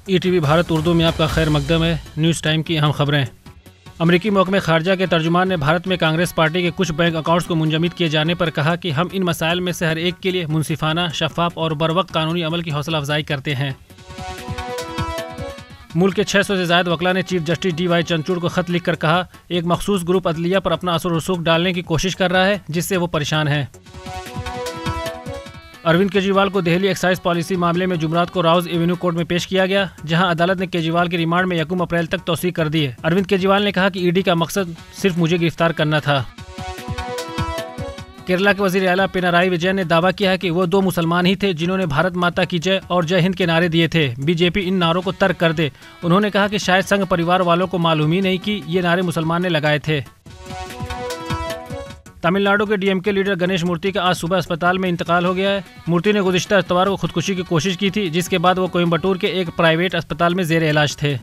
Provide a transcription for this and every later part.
E T V Bharat Urdu میں آپ کا خیر مقدم ہے۔ نیوز ٹائم کی اہم خبریں۔ امریکی محکمہ خارجہ کے ترجمان نے بھارت میں کانگریس پارٹی کے کچھ بینک اکاؤنٹس کو منجمد کیے جانے پر کہا کہ ہم ان مسائل میں سے ہر ایک کے لیے منصفانہ، شفاف اور بروقت قانونی عمل کی حوصلہ افزائی کرتے ہیں۔ ملک کے 600 سے زائد وکلاء نے chief justice D Y Chandrachud کو خط لکھ کر کہا ایک مخصوص گروپ عدلیہ پر اپنا اثر و رسوخ ڈالنے کی کوشش کر رہا ہے جس سے وہ پریشان ہیں۔ اروند کیجریوال کو دہلی ایکسائز پالیسی معاملے میں جمعرات کو راؤز ایونیو کورٹ میں پیش کیا گیا، جہاں عدالت نے کیجریوال کی ریمانڈ میں 1 اپریل تک توسیع کر دی ہے۔ اروند کیجریوال نے کہا کہ ای ڈی کا مقصد صرف مجھے گرفتار کرنا تھا۔ کیرلا کے وزیر اعلیٰ پنارائی وجین نے دعویٰ کیا ہے کہ وہ 2 مسلمان ہی تھے جنہوں نے بھارت ماتا کی جے اور جے ہند کے نعرے دیے تھے۔ بی جے پی ان نعروں کو ترک کر دے۔ انہوں نے کہا کہ شاید سنگھ پریوار والوں کو معلوم ہی نہیں کہ یہ نعرے مسلمان نے لگائے تھے۔ تمل ناڈو کے ڈی ایم کے لیڈر گنیش مورتی کا آج صبح اسپتال میں انتقال ہو گیا ہے۔ مورتی نے گزشتہ اتوار کو خودکشی کی کوشش کی تھی، جس کے بعد وہ کوئمبٹور کے ایک پرائیویٹ اسپتال میں زیر علاج تھے۔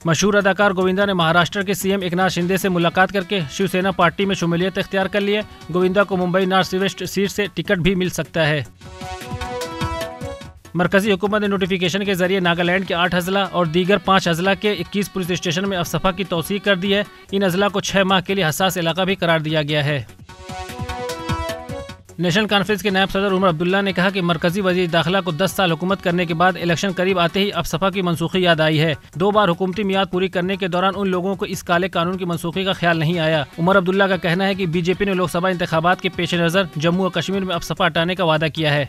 مشہور اداکار گووندا نے مہاراشٹر کے سی ایم ایکناتھ شندے سے ملاقات کر کے شیو سینا پارٹی میں شمولیت اختیار کر لی ہے۔ گووندا کو ممبئی نارتھ ویسٹ سیٹ سے ٹکٹ بھی مل سکتا ہے۔ مرکزی حکومت نے نوٹیفیکیشن کے ذریعے ناگالینڈ کے 8 اضلاع اور دیگر 5 اضلاع کے 21 پولیس اسٹیشن میں افسپا کی توسیع کر دی ہے۔ ان اضلاع کو 6 ماہ کے لیے حساس علاقہ بھی قرار دیا گیا ہے۔ نیشنل کانفرنس کے نائب صدر عمر عبداللہ نے کہا کہ مرکزی وزیر داخلہ کو 10 سال حکومت کرنے کے بعد الیکشن قریب آتے ہی افسپا کی منسوخی یاد آئی ہے۔ 2 بار حکومتی میعاد پوری کرنے کے دوران ان لوگوں کو اس کالے قانون کی منسوخی کا خیال نہیں آیا۔ عمر عبداللہ کا کہنا ہے کہ بی جے پی نے لوک سبھا انتخابات کے پیش نظر جموں و کشمیر میں افسپا ہٹانے کا وعدہ کیا ہے۔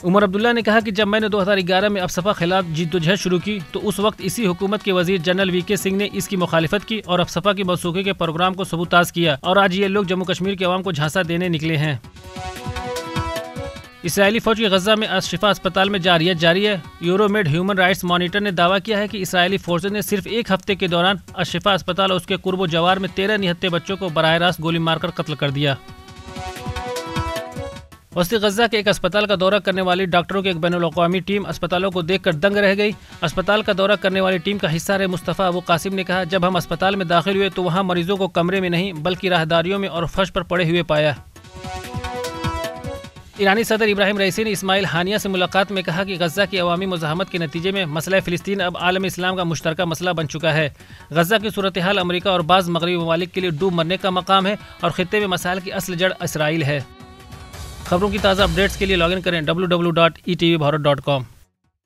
عمر عبداللہ نے کہا کہ جب میں نے 2011 میں افسپا خلاف جدوجہد شروع کی تو اس وقت اسی حکومت کے وزیر جنرل وی کے سنگھ نے اس کی مخالفت کی اور افسپا کی منسوخی کے پروگرام کو سبوتاژ کیا، اور آج یہ لوگ جموں کشمیر کے عوام کو جھانسا دینے نکلے ہیں۔ اسرائیلی فوج کی غزہ میں الشفا اسپتال میں جارحیت جاری ہے۔ یورومیڈ ہیومن رائٹس مانیٹر نے دعویٰ کیا ہے کہ اسرائیلی فورسز نے صرف 1 ہفتے کے دوران الشفا اسپتال اور اس کے قرب و جوار میں 13 نہتے بچوں کو براہ راست گولی مار کر قتل کر دیا۔ وسطی غزہ کے ایک اسپتال کا دورہ کرنے والی ڈاکٹروں کی ایک بین الاقوامی ٹیم اسپتالوں کو دیکھ کر دنگ رہ گئی۔ اسپتال کا دورہ کرنے والی ٹیم کا حصہ رہے مصطفیٰ ابو قاسم نے کہا جب ہم اسپتال میں داخل ہوئے تو وہاں مریضوں کو کمرے میں نہیں بلکہ راہداریوں میں اور فرش پر پڑے ہوئے پایا۔ ایرانی صدر ابراہیم رئیسی نے اسماعیل ہانیہ سے ملاقات میں کہا کہ غزہ کی عوامی مزاحمت کے نتیجے میں مسئلہ فلسطین اب عالم اسلام کا مشترکہ مسئلہ بن چکا ہے۔ غزہ کی صورتحال امریکہ اور بعض مغربی ممالک کے لیے ڈوب مرنے کا مقام ہے اور خطے میں مسائل کی اصل جڑ اسرائیل ہے۔ خبروں کی تازہ اپڈیٹس کے لیے لاگ ان کریں www.etvbharat.com۔